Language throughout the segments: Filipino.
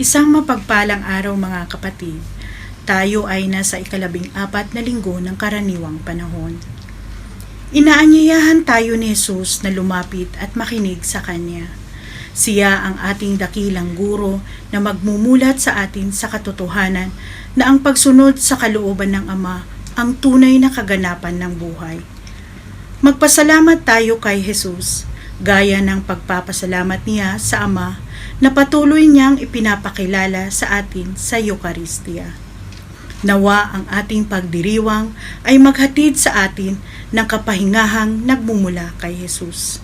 Isang mapagpalang araw mga kapatid. Tayo ay nasa 14 na linggo ng karaniwang panahon. Inaanyayahan tayo ni Jesus na lumapit at makinig sa Kanya. Siya ang ating dakilang guro na magmumulat sa atin sa katotohanan na ang pagsunod sa kalooban ng Ama ang tunay na kaganapan ng buhay. Magpasalamat tayo kay Jesus, gaya ng pagpapasalamat niya sa Ama na patuloy niyang ipinapakilala sa atin sa Eucharistia. Nawa ang ating pagdiriwang ay maghatid sa atin ng kapahingahang nagmumula kay Jesus.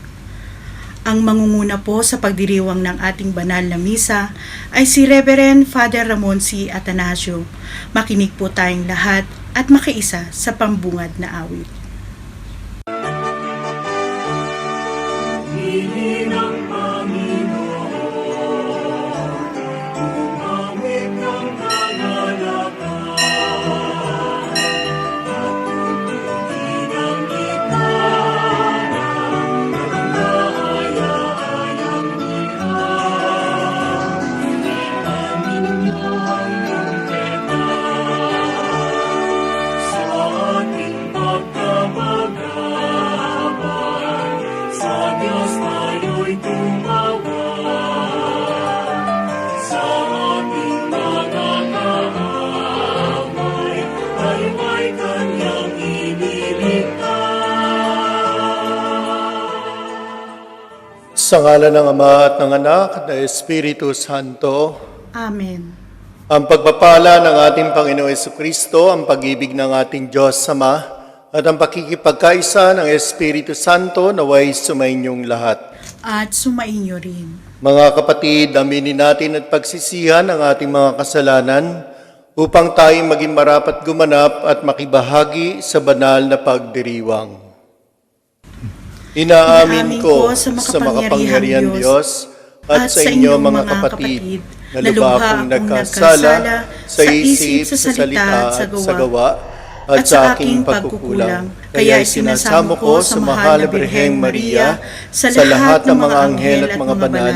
Ang mangunguna po sa pagdiriwang ng ating banal na misa ay si Reverend Father Ramon C. Atanasio. Makinig po tayong lahat at makiisa sa pambungad na awit. Sa ngalan ng Ama at ng Anak at ng Espiritu Santo. Amen. Ang pagpapala ng ating Panginoong Jesucristo, ang pag-ibig ng ating Diyos Ama, at ang pakikipagkaisa ng Espiritu Santo naway sumainyong lahat. At sumainyo rin. Mga kapatid, aminin natin at pagsisihan ang ating mga kasalanan upang tayong maging marapat gumanap at makibahagi sa banal na pagdiriwang. Inaamin ko sa makapangyarihang Diyos at sa inyo mga kapatid na lubha akong nagkasala sa isip, sa salita at sa gawa at sa aking pagkukulang. Kaya isinasamo ko sa mahal na Birheng Maria, sa lahat ng mga anghel at mga banal,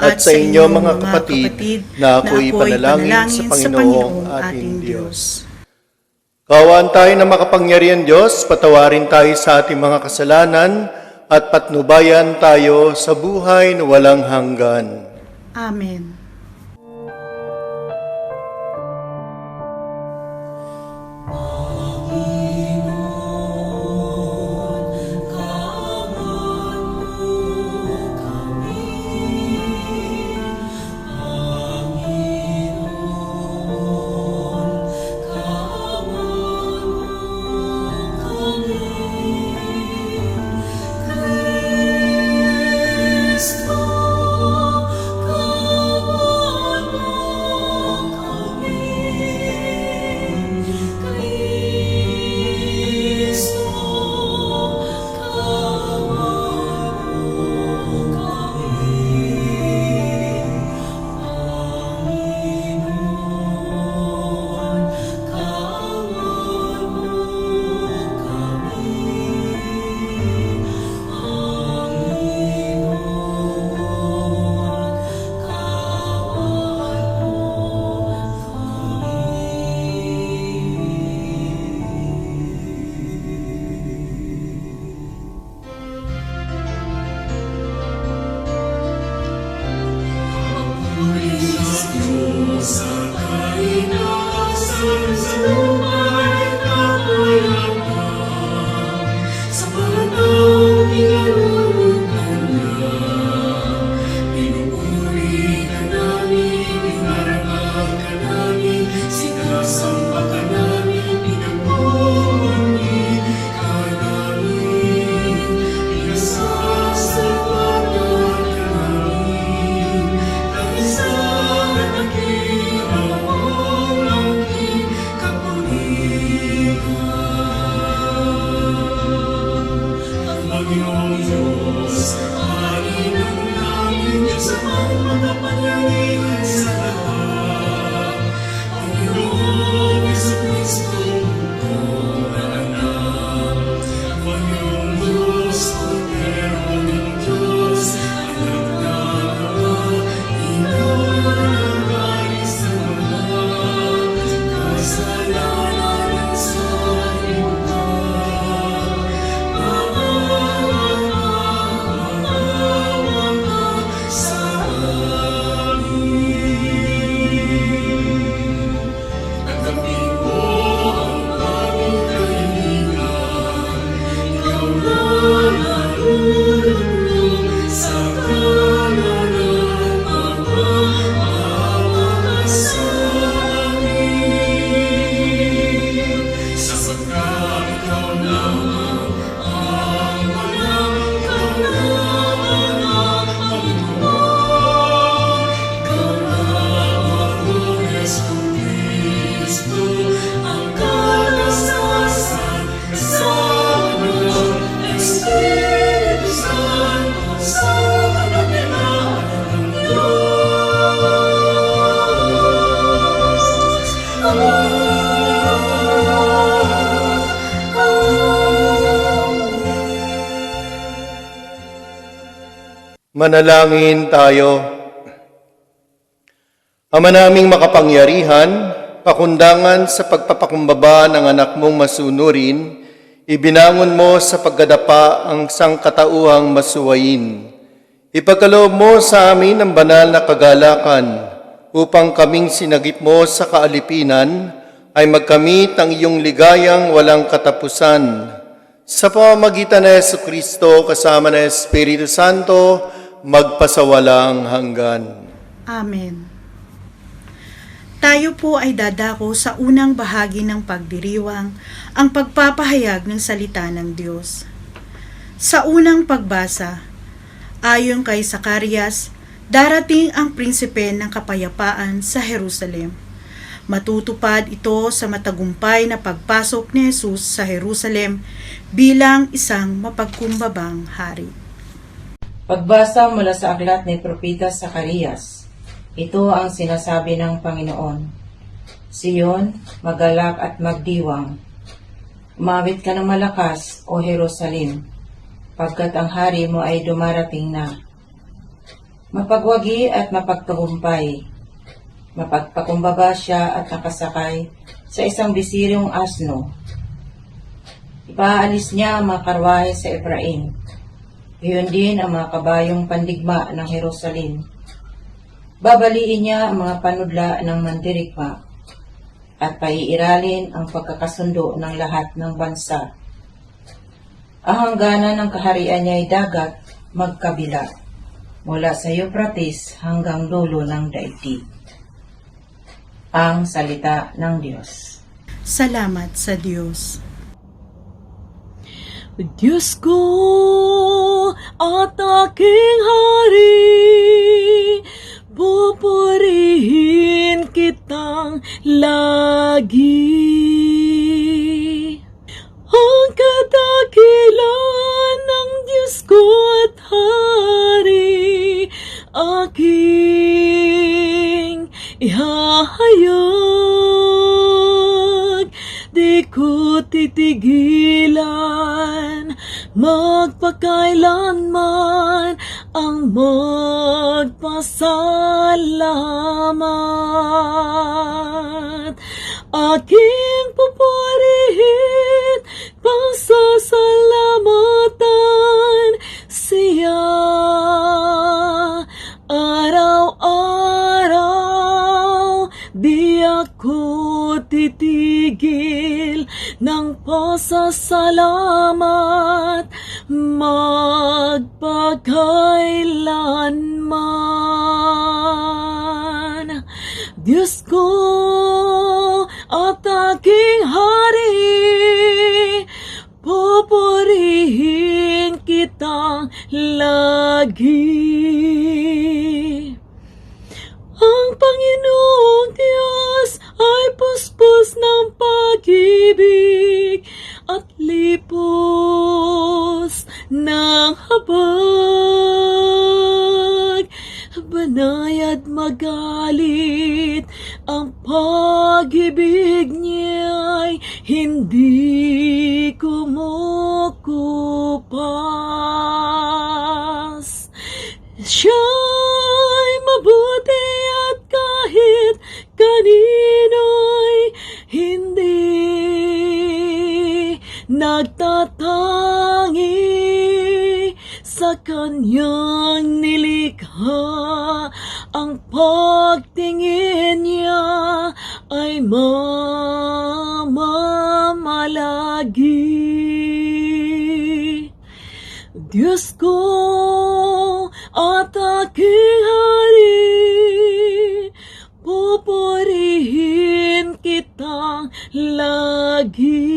at sa inyo mga kapatid na ako'y ipanalangin sa Panginoong ating Diyos. Kawaan tayo ng makapangyarihan Diyos, patawarin tayo sa ating mga kasalanan, at patnubayan tayo sa buhay na walang hanggan. Amen. Cristo, come Manalangin tayo. Ama naming makapangyarihan, pakundangan sa pagpapakumbaba ng anak mong masunurin, ibinangon mo sa paggadapa ang sangkatauhang masuwayin. Ipagkaloob mo sa amin ang banal na kagalakan upang kaming sinagip mo sa kaalipinan ay magkamit ang iyong ligayang walang katapusan. Sa pamamagitan ng Jesucristo kasama ng Espiritu Santo, magpasawalang hanggan. Amen. Tayo po ay dadako sa unang bahagi ng pagdiriwang, ang pagpapahayag ng salita ng Diyos. Sa unang pagbasa, ayon kay Zacarias, darating ang prinsipe ng kapayapaan sa Jerusalem. Matutupad ito sa matagumpay na pagpasok ni Jesus sa Jerusalem bilang isang mapagkumbabang hari. Pagbasa mula sa aklat ni Propeta Zacarias. Ito ang sinasabi ng Panginoon. Siyon, magalak at magdiwang. Umawit ka ng malakas, O Jerusalem, pagkat ang hari mo ay dumarating na. Mapagwagi at mapagtagumpay. Mapagpakumbaba siya at nakasakay sa isang bisiryong asno. Ipaalis niya ang mga karwahe sa Efraim. Iyon din ang mga kabayong pandigma ng Jerusalem. Babaliin niya ang mga panudla ng mandirigma at paiiralin ang pagkakasundo ng lahat ng bansa. Ang hangganan ng kaharian niya ay dagat magkabila, mula sa Euphrates hanggang dulo ng daigdig. Ang salita ng Diyos. Salamat sa Diyos. Diyos ko at aking hari, pupurihin kitang lagi. Ang kadakilan ng Diyos ko at hari, aking ihahayag. Di ko titigilan magpakailanman ang magpasalamat. Aking pupurihin, pasasalamatan siya. Araw-araw, di ako titigil ng pasasalamat magpakailanman. Diyos ko at aking hari, pupurihin kitang lagi. Ang Panginoong Diyos ay puspos ng pag-ibig at lipos ng habag. Banayad magalit, ang pag-ibig niya'y hindi kumukupas. Siya'y mabuti at kahit kanino'y hindi nagtatangi sa kanyang nilikha. Ang pagtingin niya ay mamamalagi. Diyos ko at aking hari, pupurihin kitang lagi.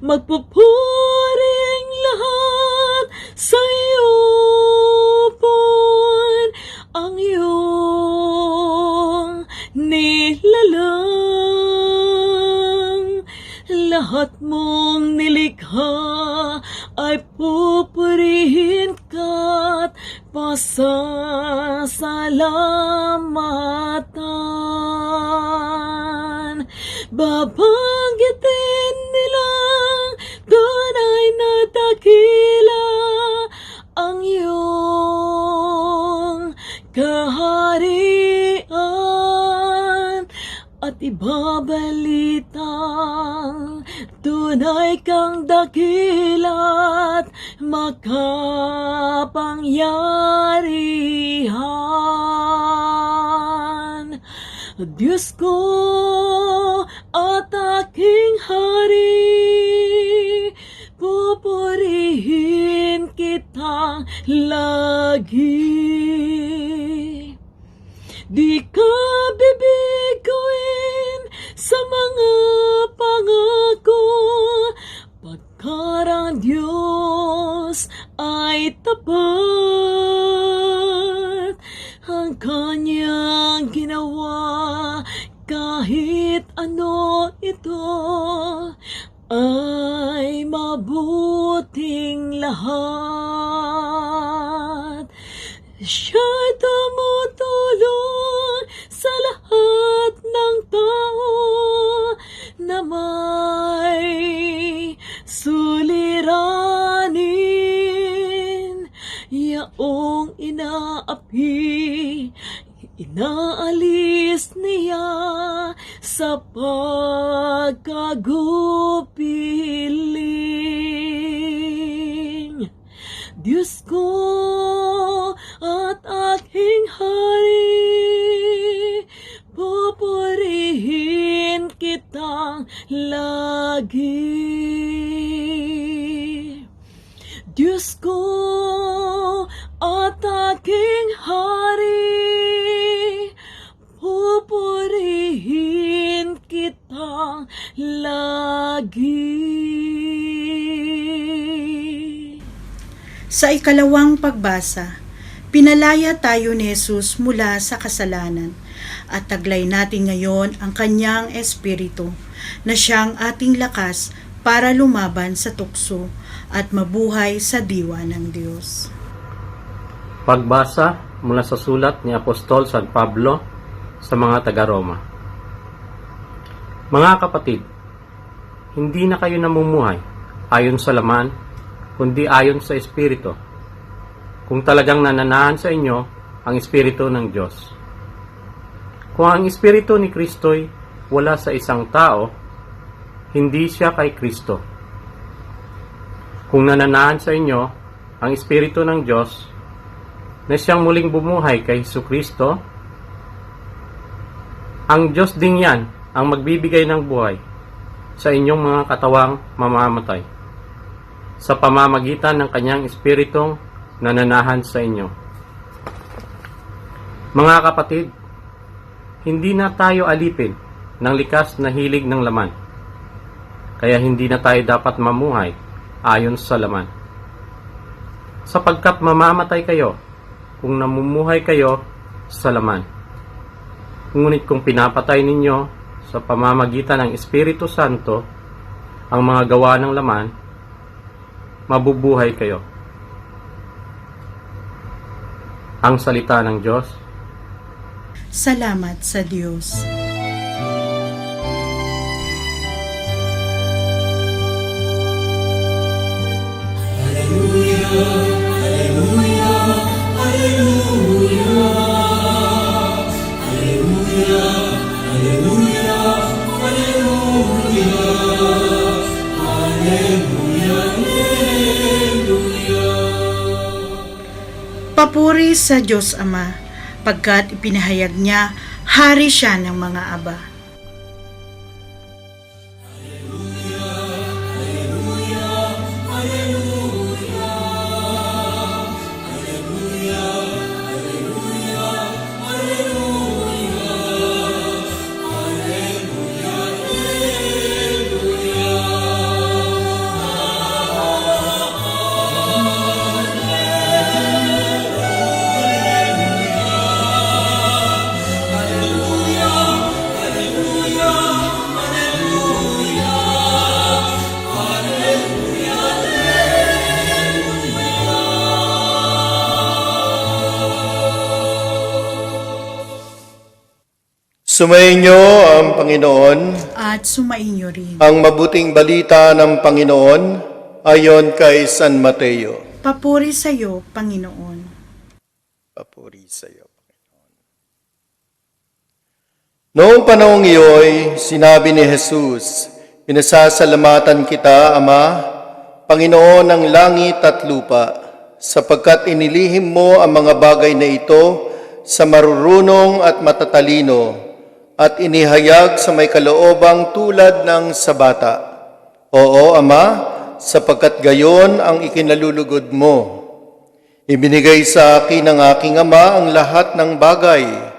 Magpupuring lahat sa iyo pon ang iyong nilalang. Lahat mong nilikha ay pupurihin ka't pasasalamatan. Babanggitin nilang tunay na dakila ang at ibabalitang tunay kang dakila't makapangyarihan. Diyos ko at aking Hari, pupurihin kitang lagi. Di ka bibiguin sa mga pangako, pagkat ang Diyos ay tapat. Ang kanyang ginawa, kahit ano ito, ay mabuting lahat. Siya'y tumutulong sa lahat ng tao na may suliranin. Yaong inaapi, inaalis niya sa pagkagupiling. Diyos ko at aking Hari, pupurihin kitang lagi. Diyos ko at aking Hari, pupurihin kitang lagi. Sa ikalawang pagbasa, pinalaya tayo ni Jesus mula sa kasalanan at taglay natin ngayon ang kanyang espiritu na siyang ating lakas para lumaban sa tukso at mabuhay sa diwa ng Diyos. Pagbasa mula sa sulat ni Apostol San Pablo sa mga taga-Roma. Mga kapatid, hindi na kayo namumuhay ayon sa laman, kundi ayon sa Espiritu, kung talagang nananahan sa inyo ang Espiritu ng Diyos. Kung ang Espiritu ni Kristo'y wala sa isang tao, hindi siya kay Kristo. Kung nananahan sa inyo ang Espiritu ng Diyos, na siyang muling bumuhay kay Jesucristo, ang Diyos din yan ang magbibigay ng buhay sa inyong mga katawang mamamatay, sa pamamagitan ng kanyang Espiritong nananahan sa inyo. Mga kapatid, hindi na tayo alipin ng likas na hilig ng laman, kaya hindi na tayo dapat mamuhay ayon sa laman. Sapagkat mamamatay kayo kung namumuhay kayo sa laman. Ngunit kung pinapatay ninyo sa pamamagitan ng Espiritu Santo ang mga gawa ng laman, mabubuhay kayo. Ang salita ng Diyos. Salamat sa Diyos. Papuri sa Diyos Ama, pagkat ipinahayag niya, hari siya ng mga aba. Sumainyo ang Panginoon, At sumainyo rin. ang mabuting balita ng Panginoon ayon kay San Mateo. Papuri sa iyo, Panginoon. Papuri sa iyo, Panginoon. Noong panahong iyo'y sinabi ni Jesus, "Pinasasalamatan kita, Ama, Panginoon ng langit at lupa, sapagkat inilihim mo ang mga bagay na ito sa marurunong at matatalino, at inihayag sa may kaloobang tulad ng sa bata. Oo, Ama, sapagkat gayon ang ikinalulugod mo. Ibinigay sa akin ng aking Ama ang lahat ng bagay.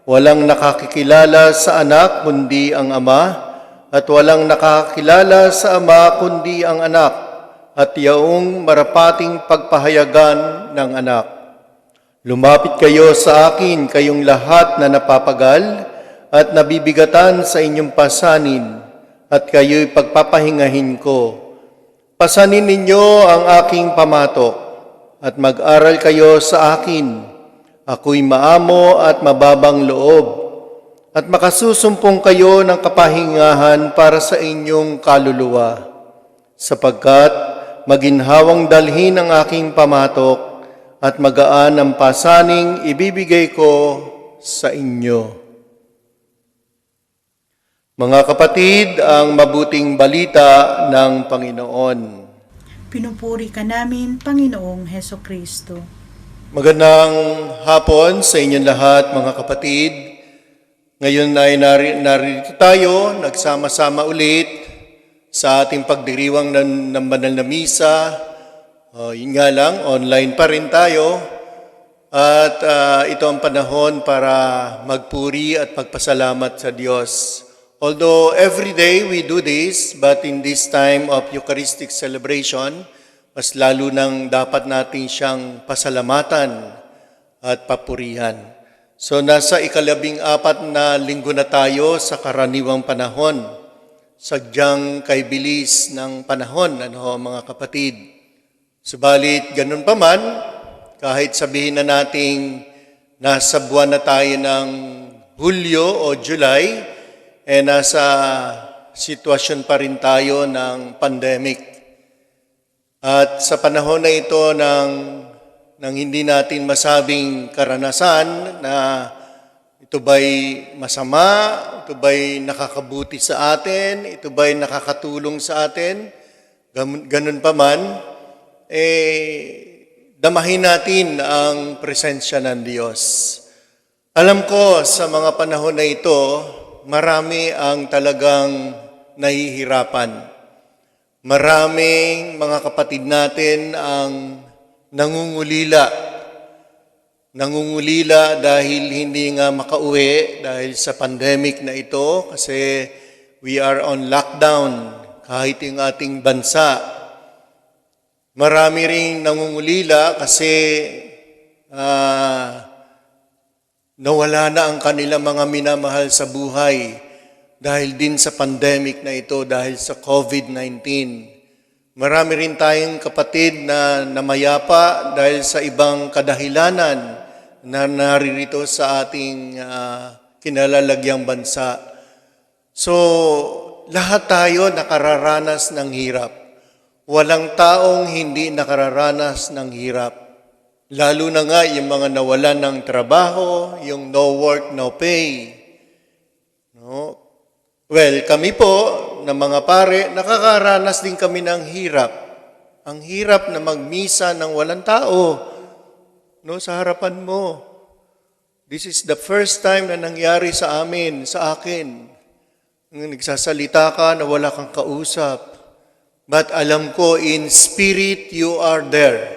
Walang nakakikilala sa anak kundi ang Ama, at walang nakakilala sa Ama kundi ang anak, at yaong marapating pagpahayagan ng anak. Lumapit kayo sa akin, kayong lahat na napapagal at nabibigatan sa inyong pasanin, at kayo'y pagpapahingahin ko. Pasanin ninyo ang aking pamatok, at mag-aral kayo sa akin. Ako'y maamo at mababang loob, at makasusumpong kayo ng kapahingahan para sa inyong kaluluwa, sapagkat maginhawang dalhin ang aking pamatok at magaan ang pasaning ibibigay ko sa inyo. Mga kapatid, ang mabuting balita ng Panginoon. Pinupuri ka namin, Panginoong Heso Kristo. Magandang hapon sa inyong lahat, mga kapatid. Ngayon ay narito tayo, nagsama-sama ulit sa ating pagdiriwang ng banal na misa. Yun nga lang, online pa rin tayo. At ito ang panahon para magpuri at magpasalamat sa Diyos. Although every day we do this, but in this time of Eucharistic celebration, mas lalo nang dapat natin siyang pasalamatan at papurihan. So nasa 14 na linggo na tayo sa karaniwang panahon. Sadyang kay bilis ng panahon, mga kapatid. Subalit ganun pa man, kahit sabihin na nating nasa buwan na tayo ng Hulyo o July, nasa sitwasyon pa rin tayo ng pandemic. At sa panahon na ito ng hindi natin masabing karanasan na ito ba'y masama, ito ba'y nakakabuti sa atin, ito ba'y nakakatulong sa atin, ganun pa man, damahin natin ang presensya ng Diyos. Alam ko sa mga panahon na ito, marami ang talagang nahihirapan. Maraming mga kapatid natin ang nangungulila. Nangungulila dahil hindi nga makauwi dahil sa pandemic na ito kasi we are on lockdown kahit yung ating bansa. Marami ring nangungulila kasi nawala na ang kanilang mga minamahal sa buhay dahil din sa pandemic na ito, dahil sa COVID-19. Marami rin tayong kapatid na namayapa dahil sa ibang kadahilanan na naririto sa ating kinalalagyang bansa. So, lahat tayo nakararanas ng hirap. Walang taong hindi nakararanas ng hirap. Lalo na nga yung mga nawalan ng trabaho, yung no work, no pay. No? Well, kami po, na mga pare, nakakaranas din kami ng hirap. Ang hirap na magmisa ng walang tao, no, sa harapan mo. This is the first time na nangyari sa amin, sa akin. Nagsasalita ka na wala kang kausap. But alam ko, in spirit, you are there.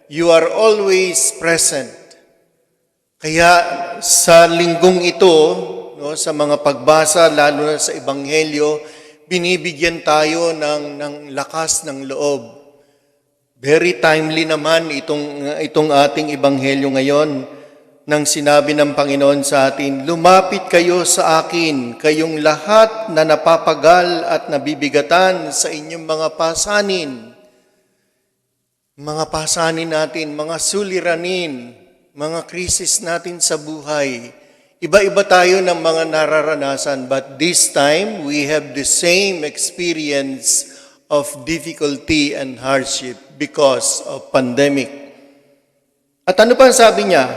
You are always present. Kaya sa linggong ito, no, sa mga pagbasa, lalo na sa Ebanghelyo, binibigyan tayo ng lakas ng loob. Very timely naman itong ating Ebanghelyo ngayon nang sinabi ng Panginoon sa atin, "Lumapit kayo sa akin, kayong lahat na napapagal at nabibigatan sa inyong mga pasanin." Mga pasanin natin, mga suliranin, mga krisis natin sa buhay. Iba-iba tayo ng mga nararanasan, but this time we have the same experience of difficulty and hardship because of pandemic. At ano pa ang sabi niya?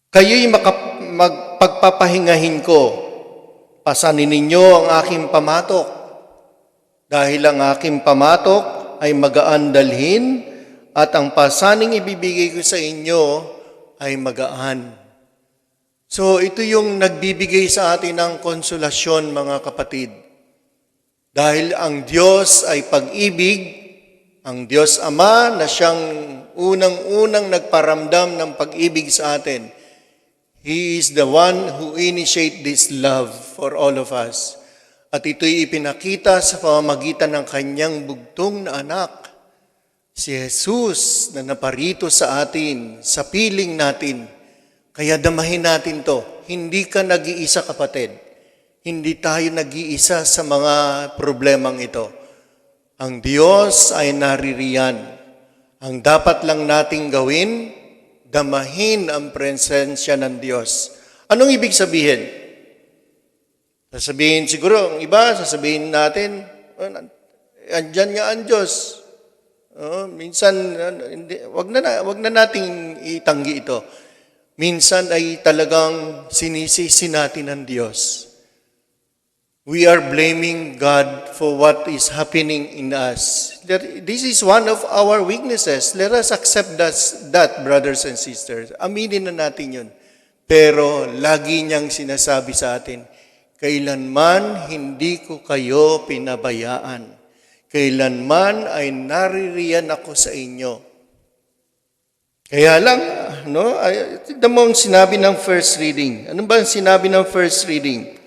Kayo'y pagpapahingahin ko. Pasanin ninyo ang aking pamatok. Dahil ang aking pamatok ay magaan dalhin at ang pasaning ibibigay ko sa inyo ay magaan. So ito yung nagbibigay sa atin ng konsolasyon, mga kapatid. Dahil ang Diyos ay pag-ibig, ang Diyos Ama na siyang unang-unang nagparamdam ng pag-ibig sa atin. He is the one who initiate this love for all of us. At ito'y ipinakita sa pamamagitan ng kanyang bugtong na anak, si Jesus na naparito sa atin, sa piling natin. Kaya damahin natin to. Hindi ka nag-iisa, kapatid. Hindi tayo nag-iisa sa mga problemang ito. Ang Diyos ay naririyan. Ang dapat lang nating gawin, damahin ang presensya ng Diyos. Anong ibig sabihin? Sasabihin siguro, ang iba, sasabihin natin, andyan nga ang Diyos. Minsan, wag na nating itanggi ito. Minsan ay talagang sinisisi natin ang Diyos. We are blaming God for what is happening in us. This is one of our weaknesses. Let us accept that, brothers and sisters. Aminin na natin yun. Pero lagi niyang sinasabi sa atin, kailanman hindi ko kayo pinabayaan. Kailanman ay naririyan ako sa inyo. Kaya lang, tignan mo ang sinabi ng first reading. Ano ba ang sinabi ng first reading?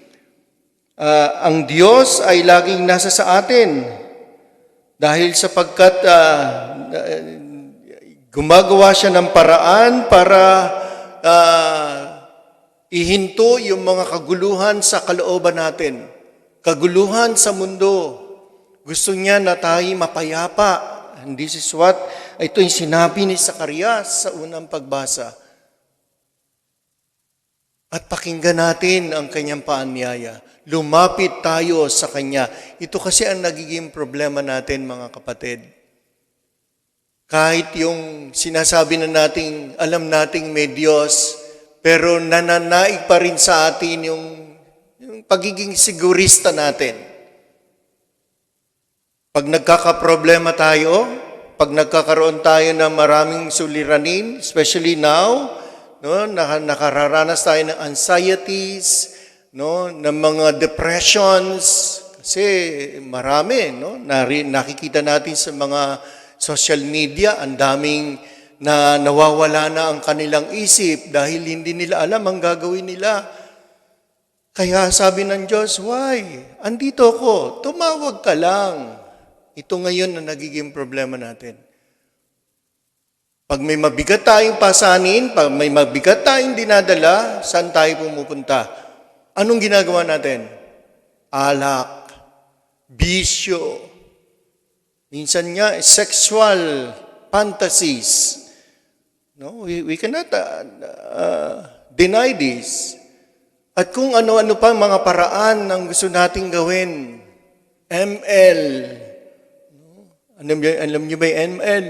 Ang Diyos ay laging nasa sa atin. Dahil sapagkat gumagawa siya ng paraan para ihinto yung mga kaguluhan sa kalooban natin. Kaguluhan sa mundo. Gusto niya na tayo mapayapa. And this is what, ito yung sinabi ni Zacarias sa unang pagbasa. At pakinggan natin ang kanyang paanyaya. Lumapit tayo sa kanya. Ito kasi ang nagiging problema natin, mga kapatid. Kahit yung sinasabi na nating, alam nating may Diyos, pero nananaig pa rin sa atin yung pagiging sigurista natin. Pag nagkakaproblema tayo, pag nagkakaroon tayo ng maraming suliranin, especially now, nakararanas tayo ng anxieties, ng mga depressions, kasi marami, nakikita natin sa mga social media, ang daming na nawawala na ang kanilang isip dahil hindi nila alam ang gagawin nila. Kaya sabi ng Diyos, why? Andito ako, tumawag ka lang. Ito ngayon na nagiging problema natin. Pag may mabigat tayong pasanin, pag may mabigat tayong dinadala, saan tayo pumupunta? Anong ginagawa natin? Alak, bisyo, minsan nga sexual fantasies. No, we cannot deny this. At kung ano-ano pa mga paraan ang gusto nating gawin, ML. Alam niyo ba yung ML?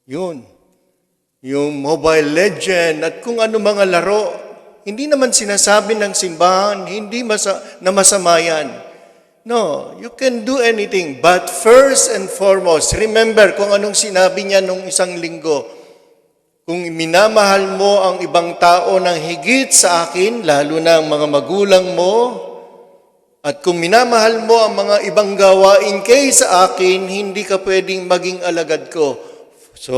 Yun. Yung Mobile Legend at kung ano mga laro. Hindi naman sinasabi ng simbahan, hindi na masama yan. No, you can do anything. But first and foremost, remember kung anong sinabi niya nung isang linggo. Kung minamahal mo ang ibang tao ng higit sa akin, lalo na ang mga magulang mo, at kung minamahal mo ang mga ibang gawain kaysa akin, hindi ka pwedeng maging alagad ko. So,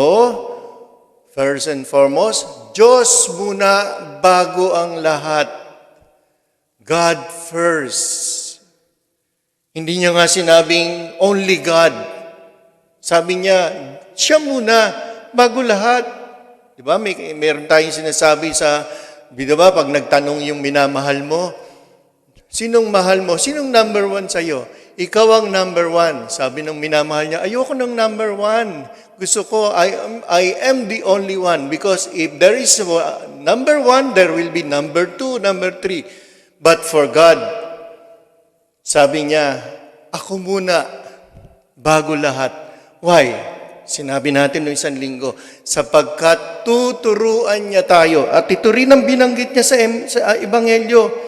first and foremost, Diyos muna bago ang lahat. God first. Hindi niya nga sinabing only God. Sabi niya, siya muna, bago lahat. Diba? Meron tayong sinasabi diba, pag nagtanong yung minamahal mo, sinong mahal mo? Sinong number one sa'yo? Ikaw ang number one. Sabi ng minamahal niya, ayoko ng number one. Gusto ko, I am the only one. Because if there is number one, there will be number two, number three. But for God, sabi niya, ako muna, bago lahat. Why? Sinabi natin noong isang linggo, sapagkat tuturuan niya tayo. At ito rin ang binanggit niya sa Ebanghelyo.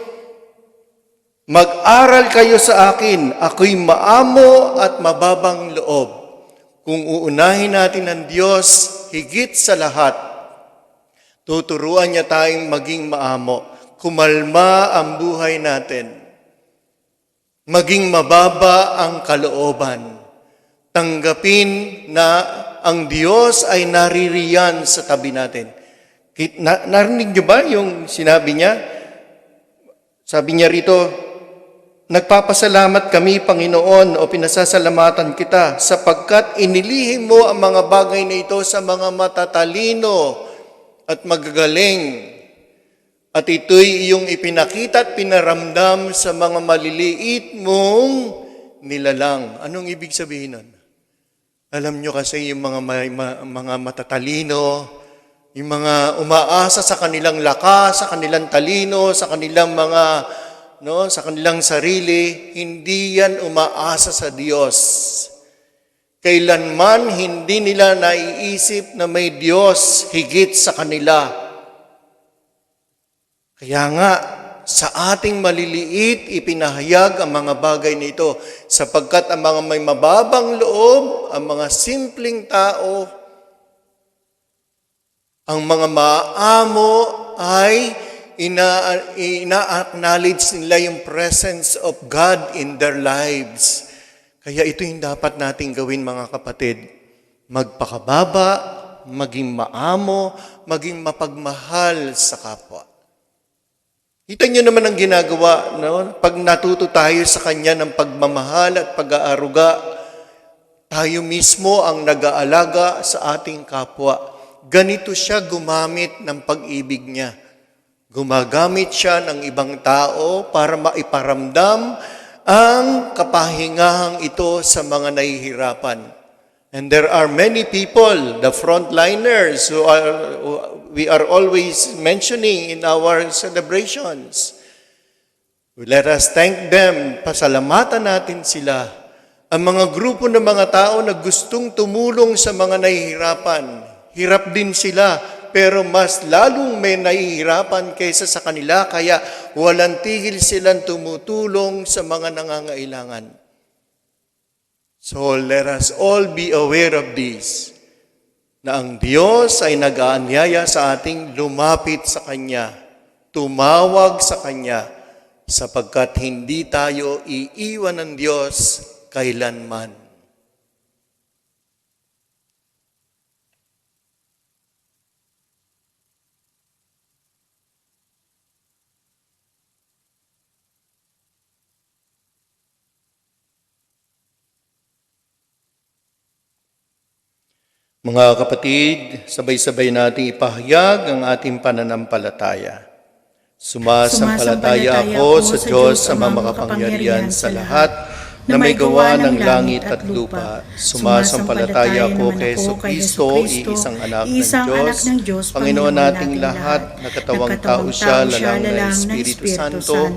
Mag-aral kayo sa akin, ako'y maamo at mababang loob. Kung uunahin natin ang Diyos higit sa lahat, tuturuan niya tayong maging maamo. Kumalma ang buhay natin. Maging mababa ang kalooban. Tanggapin na ang Diyos ay naririyan sa tabi natin. Narinig niyo ba yung sinabi niya? Sabi niya rito, nagpapasalamat kami, Panginoon, o pinasasalamatan kita sapagkat inilihim mo ang mga bagay na ito sa mga matatalino at magagaling. At ito'y iyong ipinakita at pinaramdam sa mga maliliit mong nilalang. Anong ibig sabihin nun? Alam nyo kasi yung mga matatalino, yung mga umaasa sa kanilang lakas, sa kanilang talino, sa kanilang sa kanilang sarili, hindi yan umaasa sa Diyos. Kailanman hindi nila naiisip na may Diyos higit sa kanila. Kaya nga, sa ating maliliit, ipinahayag ang mga bagay nito sapagkat ang mga may mababang loob, ang mga simpleng tao, ang mga maamo ay ina-acknowledge nila yung presence of God in their lives. Kaya ito yung dapat nating gawin, mga kapatid. Magpakababa, maging maamo, maging mapagmahal sa kapwa. Kita nyo naman ang ginagawa, no? Pag natuto tayo sa Kanya ng pagmamahal at pag-aaruga, tayo mismo ang nag-aalaga sa ating kapwa. Ganito siya gumamit ng pag-ibig niya. Gumagamit siya ng ibang tao para maiparamdam ang kapahingahang ito sa mga nahihirapan. And there are many people, the frontliners, we are always mentioning in our celebrations. Let us thank them, pasalamatan natin sila. Ang mga grupo ng mga tao na gustong tumulong sa mga nahihirapan, hirap din sila, pero mas lalong may nahihirapan kaysa sa kanila, kaya walang tigil silang tumutulong sa mga nangangailangan. So let us all be aware of this, na ang Diyos ay nag-aanyaya sa ating lumapit sa Kanya, tumawag sa Kanya, sapagkat hindi tayo iiwan ng Diyos kailanman. Mga kapatid, sabay-sabay nating ipahayag ang ating pananampalataya. Sumasampalataya ako sa Diyos sa makapangyarihan sa lahat, na may gawa ng langit at lupa. Sumasampalataya ako kay Jesucristo, iisang anak ng Diyos, Panginoon nating lahat, na katawang tao siya, lalang ng Espiritu Santo,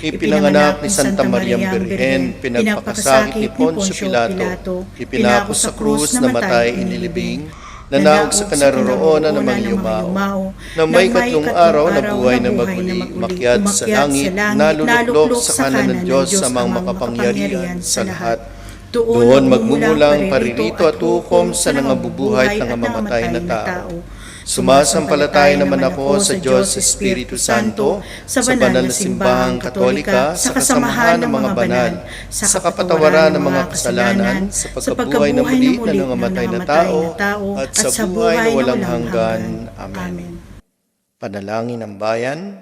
ipinanganak ni Santa Mariang Birhen, pinagpakasakit ni Poncio Pilato, ipinako sa krus, namatay, inilibing, nanaog sa kanaroroonan ng mga yumao, na may katlong araw na buhay na magmuli, makyat sa langit, naluluklok sa kanan ng Diyos sa mga makapangyarihan sa lahat. Doon magmumulang paririto at hukom sa nangabubuhay at nangamatay na tao. Sumasampalataya naman ako sa Diyos Espiritu Santo, sa banal na simbahang Katolika, sa kasamahan ng mga banal, sa kapatawaran ng mga kasalanan, sa pagkabuhay na muli na nangamatay na tao, at sa buhay na walang hanggan. Amen. Panalangin ng bayan.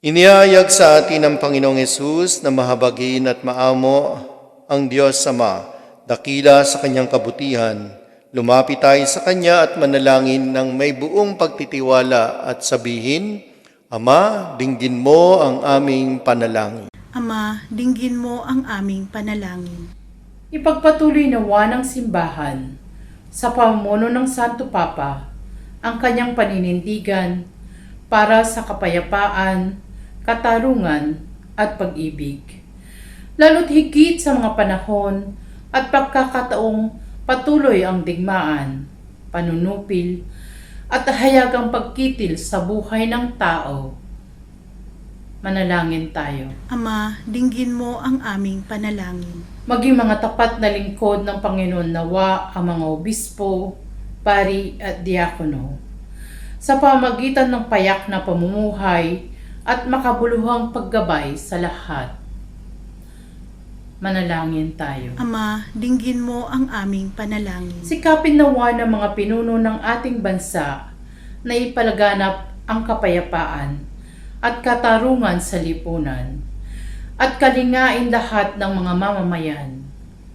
Inihayag sa atin ng Panginoong Hesus na mahabagin at maamo ang Diyos Ama, dakila sa Kanyang kabutihan. Lumapit tayo sa Kanya at manalangin ng may buong pagtitiwala at sabihin, Ama, dinggin mo ang aming panalangin. Ama, dinggin mo ang aming panalangin. Ipagpatuloy nawa ng simbahan sa pamumuno ng Santo Papa ang kanyang paninindigan para sa kapayapaan, katarungan at pag-ibig. Lalo't higit sa mga panahon at pagkakataong Patuloy ang digmaan, panunupil, at hayagang pagkitil sa buhay ng tao. Manalangin tayo. Ama, dinggin mo ang aming panalangin. Maging mga tapat na lingkod ng Panginoon nawa ang mga obispo, pari at diakono. Sa pamagitan ng payak na pamumuhay at makabuluhang paggabay sa lahat. Manalangin tayo. Ama, dinggin mo ang aming panalangin. Sikapin nawa ng mga pinuno ng ating bansa na ipalaganap ang kapayapaan at katarungan sa lipunan at kalingain lahat ng mga mamamayan.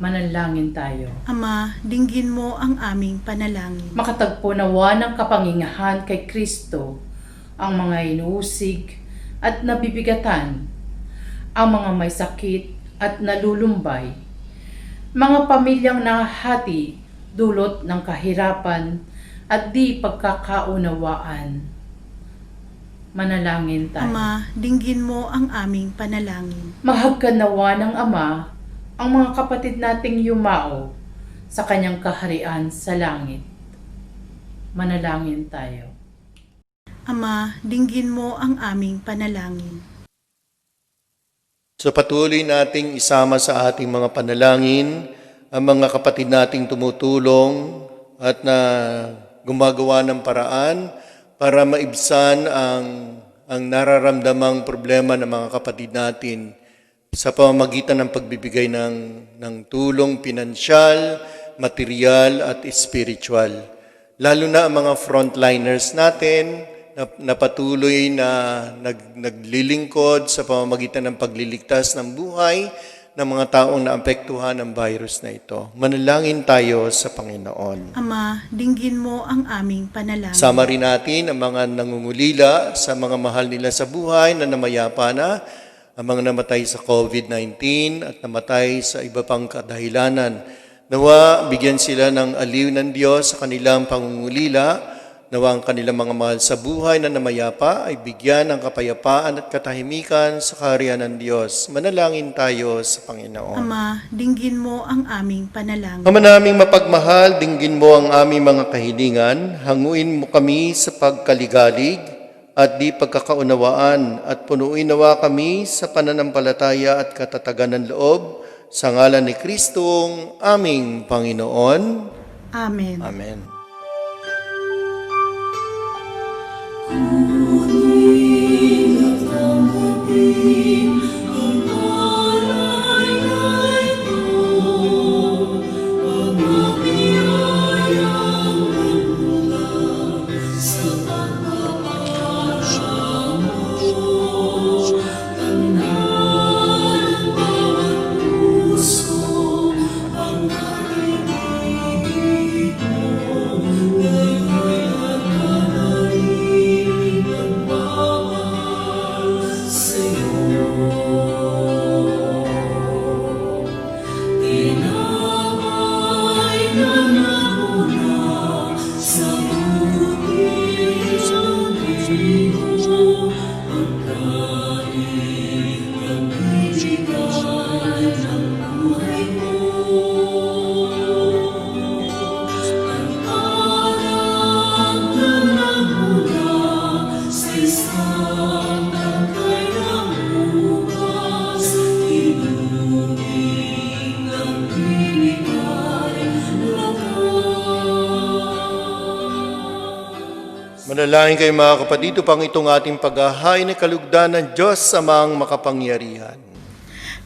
Manalangin tayo. Ama, dinggin mo ang aming panalangin. Makatagpo nawa ng kapangyarihan kay Kristo ang mga inuusig at nabibigatan, ang mga may sakit at nalulumbay, mga pamilyang nahati dulot ng kahirapan at di pagkakaunawaan. Manalangin tayo. Ama, dinggin mo ang aming panalangin. Mahagkan nawa ng Ama ang mga kapatid nating yumao sa kanyang kaharian sa langit. Manalangin tayo. Ama, dinggin mo ang aming panalangin. So patuloy nating isama sa ating mga panalangin ang mga kapatid nating tumutulong at na gumagawa ng paraan para maibsan ang nararamdamang problema ng mga kapatid natin sa pamamagitan ng pagbibigay ng tulong pinansyal, material at spiritual. Lalo na ang mga frontliners natin na patuloy na naglilingkod sa pamamagitan ng pagliligtas ng buhay ng mga taong naapektuhan ng virus na ito. Manalangin tayo sa Panginoon. Ama, dinggin mo ang aming panalangin. Sama rin natin ang mga nangungulila sa mga mahal nila sa buhay na namayapa na, ang mga namatay sa COVID-19 at namatay sa iba pang kadahilanan. Nawa, bigyan sila ng aliw ng Diyos sa kanilang pangungulila. Nawa ang kanilang mga mahal sa buhay na namayapa ay bigyan ng kapayapaan at katahimikan sa kaharian ng Diyos. Manalangin tayo sa Panginoon. Ama, dinggin mo ang aming panalangin. Ama naming mapagmahal, dinggin mo ang aming mga kahilingan, hanguin mo kami sa pagkaligalig at di pagkakaunawaan at punuin nawa kami sa pananampalataya at katatagan ng loob sa ngalan ni Kristong aming Panginoon. Amen. Amen. Manalangin kayo mga kapatid upang itong ating paghahain ay kalugdan ng Diyos Amang makapangyarihan.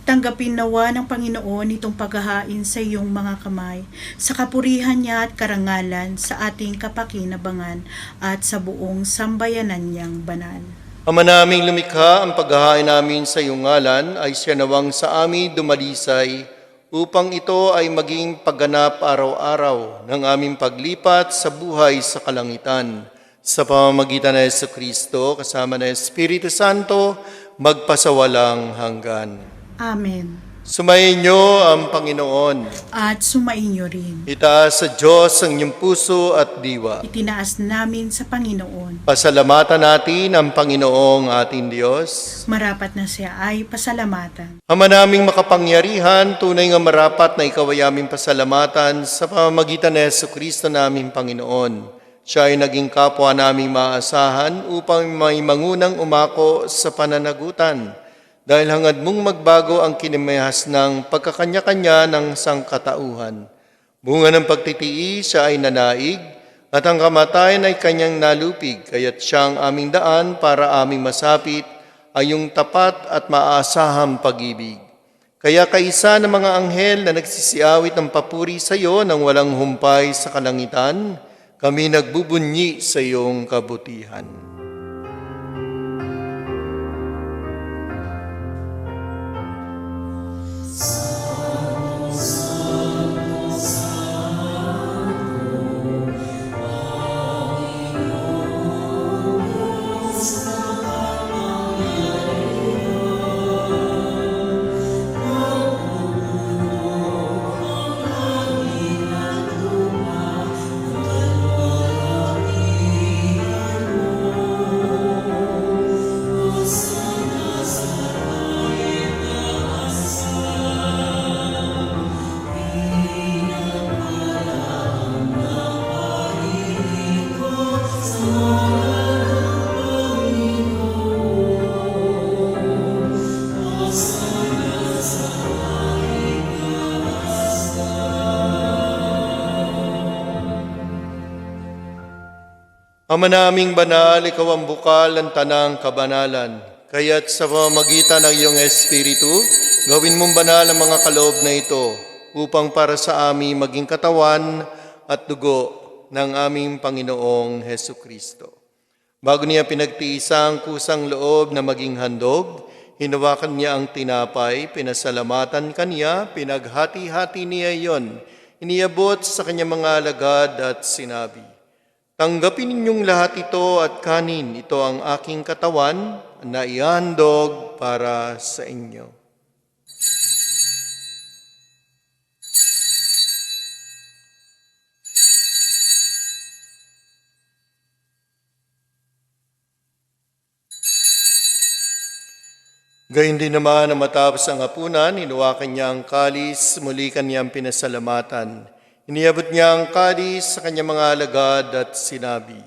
Tanggapin nawa ng Panginoon itong paghahain sa iyong mga kamay, sa kapurihan niya at karangalan sa ating kapakinabangan at sa buong sambayanan niyang banal. Ama naming lumikha, ang paghahain namin sa iyong ngalan ay siya nawang sa amin dumalisay upang ito ay maging pagganap araw-araw ng aming paglipat sa buhay sa kalangitan. Sa pamamagitan ng Jesucristo, kasama ng Espiritu Santo, magpasawalang hanggan. Amen. Sumayin niyo ang Panginoon. At sumainyo rin. Itaas sa Diyos ang inyong puso at diwa. Itinaas namin sa Panginoon. Pasalamatan natin ang Panginoong ating Diyos. Marapat na siya ay pasalamatan. Ama naming makapangyarihan, tunay nga marapat na ikaw ay aming pasalamatan sa pamamagitan ni Jesucristo naming Panginoon. Siya ay naging kapwa naming maasahan upang may mangunang umako sa pananagutan. Dahil hangad mong magbago ang kinimihas ng pagkakanya-kanya ng sangkatauhan. Bunga ng pagtitiis, siya ay nanaig, at ang kamatayan ay kanyang nalupig, kaya't siyang aming daan para aming masapit ay yung tapat at maaasahang pag-ibig. Kaya kaisa ng mga anghel na nagsisiawit ng papuri sa iyo nang walang humpay sa kalangitan, kami nagbubunyi sa iyong kabutihan. Ama naming banal, ikaw ang bukal ng tanang kabanalan. Kaya't sa pamamagitan ng iyong Espiritu, gawin mong banal ang mga kaloob na ito upang para sa amin maging katawan at dugo ng aming Panginoong Hesukristo. Bago niya pinagtiisang kusang loob na maging handog, hinawakan niya ang tinapay, pinasalamatan kaniya, pinaghati-hati niya iyon, iniabot sa kanyang mga alagad at sinabi, "Tanggapin ninyong lahat ito at kanin, ito ang aking katawan na ihandog para sa inyo." Gayun din naman na matapos ang hapunan, hinuwakan niya ang kalis, muli kanyang pinasalamatan. Iniabot niya ang kalis sa kanyang mga alagad at sinabi,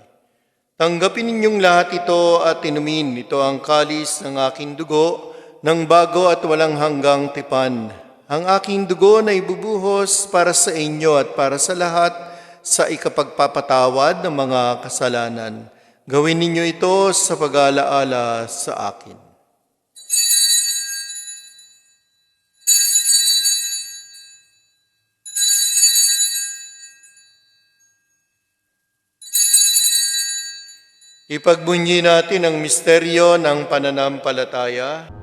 "Tanggapin ninyong lahat ito at inumin. Ito ang kalis ng aking dugo, ng bago at walang hanggang tipan. Ang aking dugo na ibubuhos para sa inyo at para sa lahat sa ikapagpapatawad ng mga kasalanan. Gawin ninyo ito sa pag-alaala sa akin." Ipagbunyi natin ang misteryo ng pananampalataya.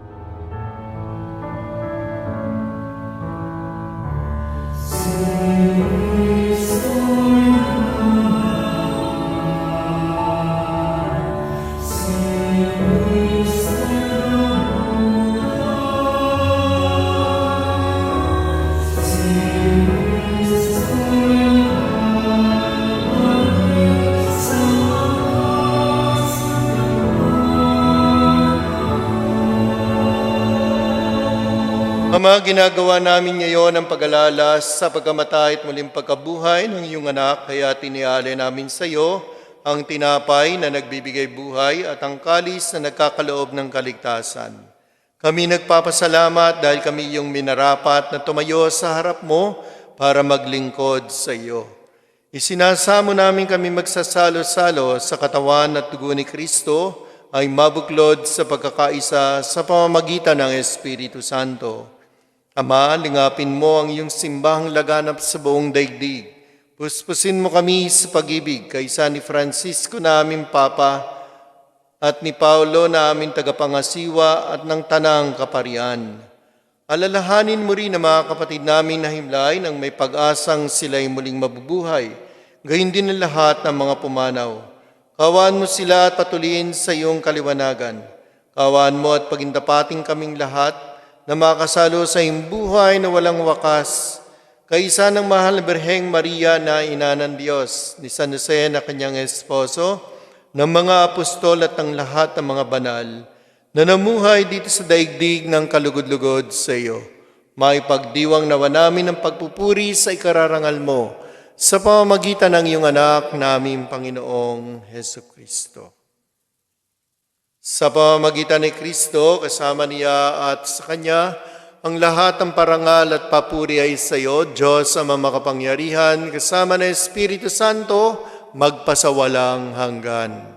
Ama, ginagawa namin ngayon ang pag-alala sa pagkamatay at muling pagkabuhay ng iyong anak, kaya tinialay namin sa iyo ang tinapay na nagbibigay buhay at ang kalis na nagkakaloob ng kaligtasan. Kami nagpapasalamat dahil kami iyong minarapat na tumayo sa harap mo para maglingkod sa iyo. Isinasamo namin kami magsasalo-salo sa katawan at dugo ni Kristo ay mabuklod sa pagkakaisa sa pamamagitan ng Espiritu Santo. Ama, lingapin mo ang iyong simbahang laganap sa buong daigdig. Puspusin mo kami sa pag-ibig kaysa ni Francisco na aming Papa at ni Paulo na aming tagapangasiwa at ng tanang kaparian. Alalahanin mo rin ang mga kapatid namin na himlay nang may pag-asang sila'y muling mabubuhay. Gayon din ang lahat ng mga pumanaw. Kawaan mo sila at patuloyin sa iyong kaliwanagan. Kawaan mo at pagindapating kaming lahat na makasalo sa imbuhay na walang wakas, kaisa ng mahal na Birheng Maria na ina ng Diyos, ni San Jose na kanyang esposo, ng mga apostol at ng lahat ng mga banal, na namuhay dito sa daigdig ng kalugod-lugod sa iyo. Maipagdiwang nawa namin ang pagpupuri sa ikararangal mo sa pamamagitan ng iyong anak naming Panginoong Heso Kristo. Sa pamamagitan ni Kristo, kasama niya at sa Kanya, ang lahat ng parangal at papuri ay sa iyo, Diyos Ama makapangyarihan, kasama ng Espiritu Santo, magpasawalang hanggan.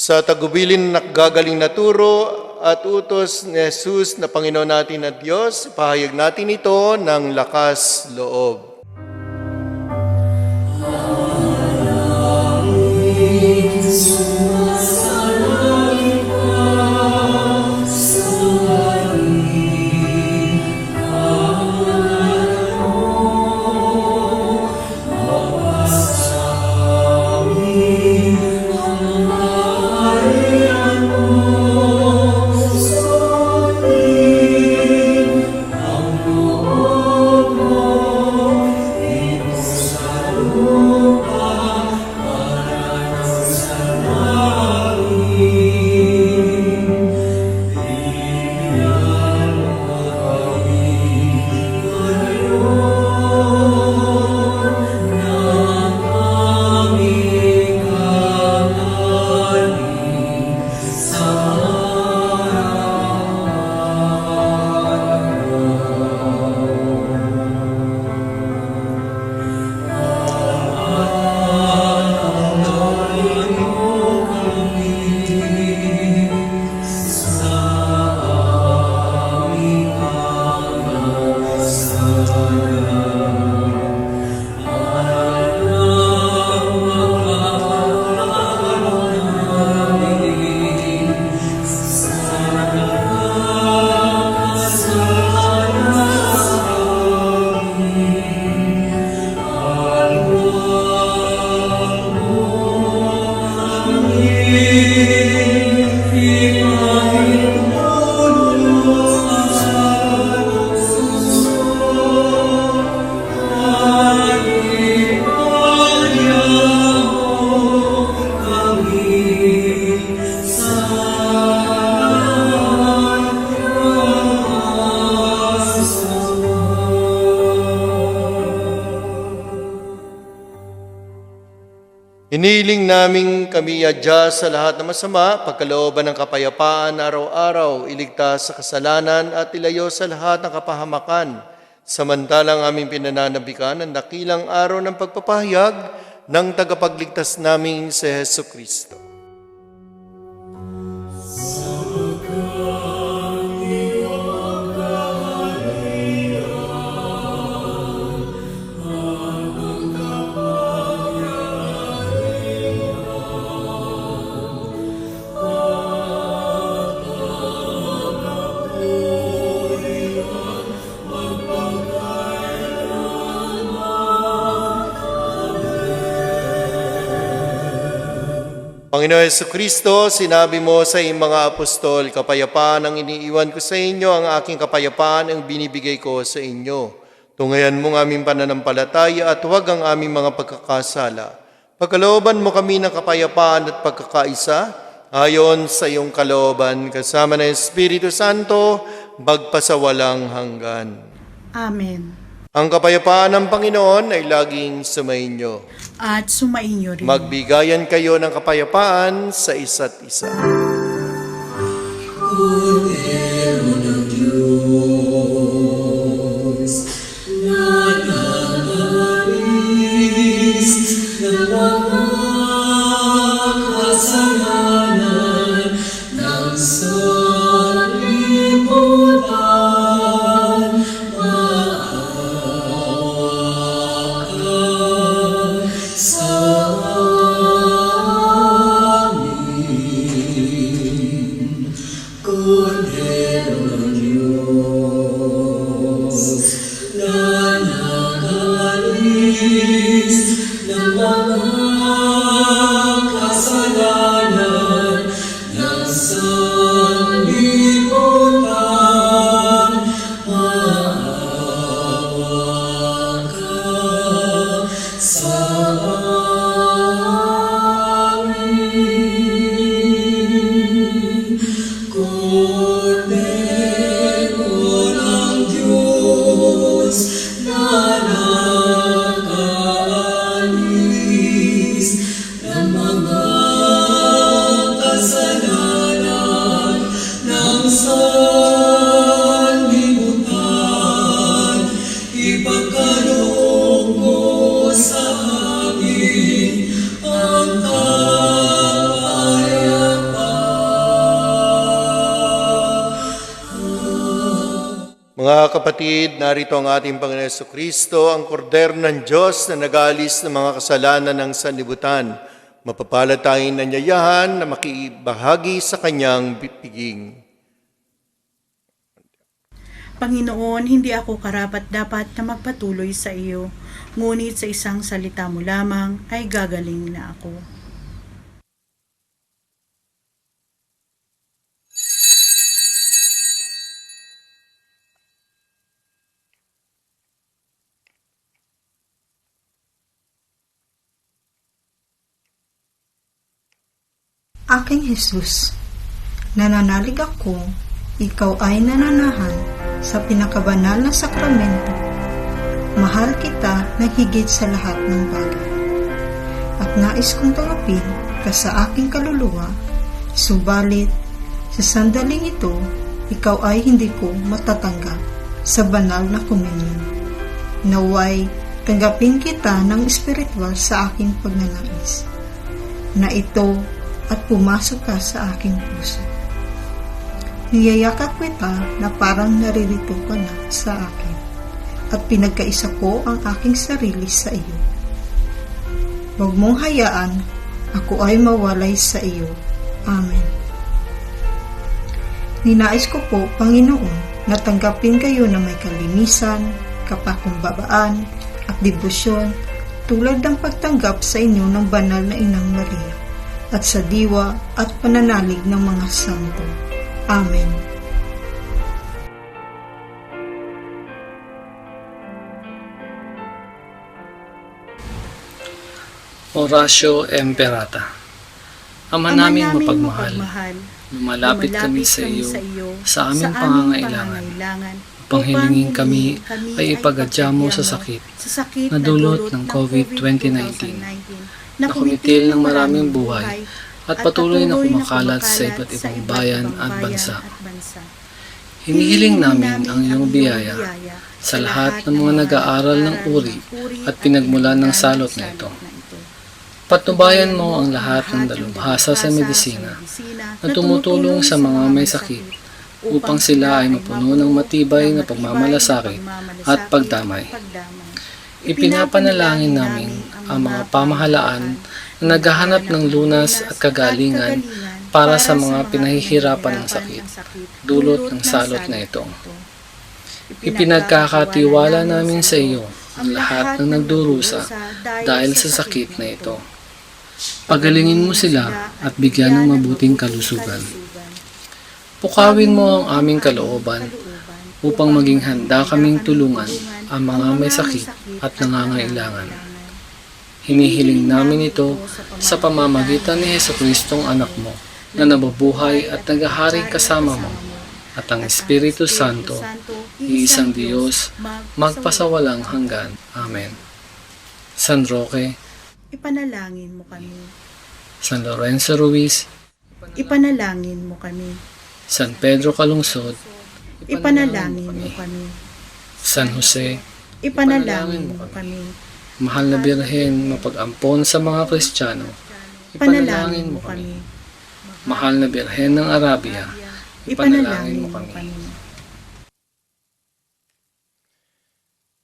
Sa tagubilin na gagaling na turo at utos ni Jesus na Panginoon natin at Diyos, pahayag natin ito ng lakas loob. Iniling namin kami adya sa lahat ng masama, pagkalooban ng kapayapaan araw-araw, iligtas sa kasalanan at ilayo sa lahat ng kapahamakan, samantalang aming pinananabikan ang dakilang araw ng pagpapahayag ng tagapagligtas naming si Heso Kristo. Panginoon Jesucristo, sinabi mo sa iyong mga apostol, kapayapaan ang iniiwan ko sa inyo, ang aking kapayapaan ang binibigay ko sa inyo. Tungayan mo ang aming pananampalataya at huwag ang aming mga pagkakasala. Pagkalooban mo kami ng kapayapaan at pagkakaisa, ayon sa iyong kalooban, kasama ng Espiritu Santo, magpasawalang hanggan. Amen. Ang kapayapaan ng Panginoon ay laging sumainyo. At sumainyo rin. Magbigayan kayo ng kapayapaan sa isa't isa. Mga kapatid, narito ang ating Panginoon Jesucristo, ang kordero ng Diyos na nag-aalis ng mga kasalanan ng sanlibutan. Mapapalad tayong nanyayahan na makibahagi sa kanyang piging. Panginoon, hindi ako karapat-dapat na magpatuloy sa iyo, ngunit sa isang salita mo lamang ay gagaling na ako. Aking Jesus, nananalig ako, ikaw ay nananahan sa pinakabanal na sakramento. Mahal kita na higit sa lahat ng bagay. At nais kong tanggapin ka sa aking kaluluwa, subalit sa sandaling ito, ikaw ay hindi ko matatanggap sa banal na komunyon. Naway tanggapin kita ng espiritual sa aking pagnanais, na ito at pumasok ka sa aking puso. Niyayakap kita na parang naririto ka na sa akin at pinagkaisa ko ang aking sarili sa iyo. Huwag mong hayaan ako ay mawalay sa iyo. Amen. Ninais ko po, Panginoon, na tanggapin kayo na may kalinisan, kapakumbabaan at debosyon tulad ng pagtanggap sa inyo ng banal na Inang Maria at sa diwa at pananalig ng mga santo. Amen. Oratio Imperata. Ama naming mapagmahal, lumalapit kami sa iyo sa aming pangangailangan upang hilingin kami ay ipagadya mo sa sakit na dulot ng COVID-19 na kumitil ng maraming buhay at patuloy na kumakalat sa iba't ibang bayan at bansa. Hinihiling namin ang iyong biyaya sa lahat ng mga nag-aaral ng uri at pinagmulan ng salot na ito. Patnubayan mo ang lahat ng dalubhasa sa medisina na tumutulong sa mga may sakit upang sila ay mapuno ng matibay na pagmamalasakit at pagdamay. Ipinapanalangin namin ang mga pamahalaan na naghahanap ng lunas at kagalingan para sa mga pinahihirapan ng sakit, dulot ng salot na ito. Ipinagkakatiwala namin sa iyo ang lahat ng nagdurusa dahil sa sakit na ito. Pagalingin mo sila at bigyan ng mabuting kalusugan. Pukawin mo ang aming kalooban upang maging handa kaming tulungan ang mga may sakit at nangangailangan. Hinihiling namin ito sa pamamagitan ni Jesucristong anak mo na nabubuhay at naghahari kasama mo at ang Espiritu Santo, iisang Diyos, magpasawalang hanggan. Amen. San Roque, Ipanalangin mo kami. San Lorenzo Ruiz, Ipanalangin mo kami. San Pedro Calungsod, Ipanalangin mo kami. San Jose, Ipanalangin mo kami. Mahal na Birhen, mapag-ampon sa mga Kristiyano, Ipanalangin mo kami. Mahal na Birhen ng Arabia, ipanalangin mo kami.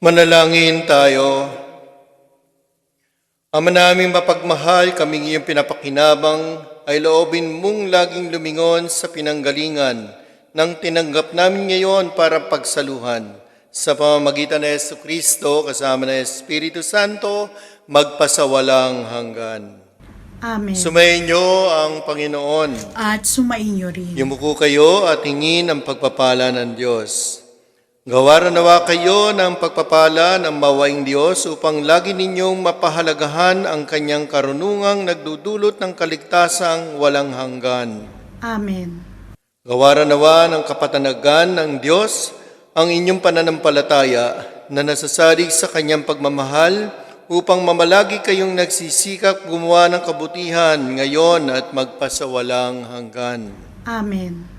Manalangin tayo. Ama naming mapagmahal, kaming iyong pinapakinabang, ay loobin mong laging lumingon sa pinanggalingan ng tinanggap namin ngayon para pagsaluhan. Sa pamamagitan ng Jesucristo, kasama ng Espiritu Santo, magpasawalang hanggan. Amen. Sumayin niyo ang Panginoon. At sumainyo rin. Yumuko kayo at hingin ang pagpapala ng Diyos. Gawaran nawa kayo ng pagpapala ng mawaing Diyos upang lagi ninyong mapahalagahan ang kanyang karunungang nagdudulot ng kaligtasang walang hanggan. Amen. Gawaran nawa ng kapatanagan ng Diyos ang inyong pananampalataya na nasasalig sa kanyang pagmamahal upang mamalagi kayong nagsisikap gumawa ng kabutihan ngayon at magpasawalang hanggan. Amen.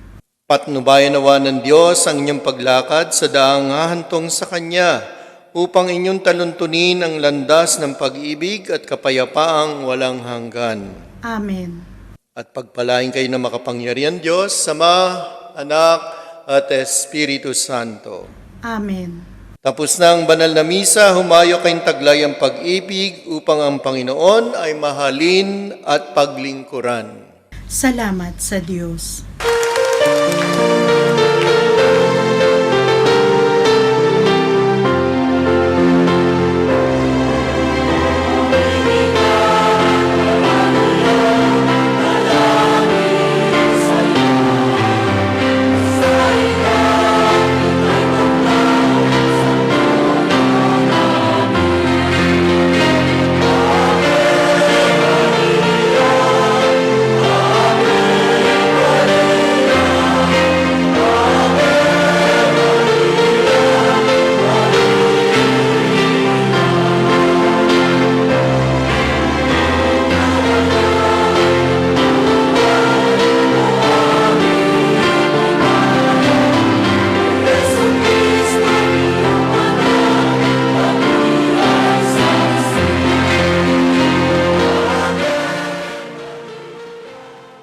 Patnubayan nawa ng Diyos ang inyong paglakad sa daang hahantong sa Kanya upang inyong taluntunin ang landas ng pag-ibig at kapayapaang walang hanggan. Amen. At pagpalain kayo ng makapangyarihan Diyos, Ama, Anak, at Espiritu Santo. Amen. Tapos na ang banal na misa, humayo kayong taglay ang pag-ibig upang ang Panginoon ay mahalin at paglingkuran. Salamat sa Diyos.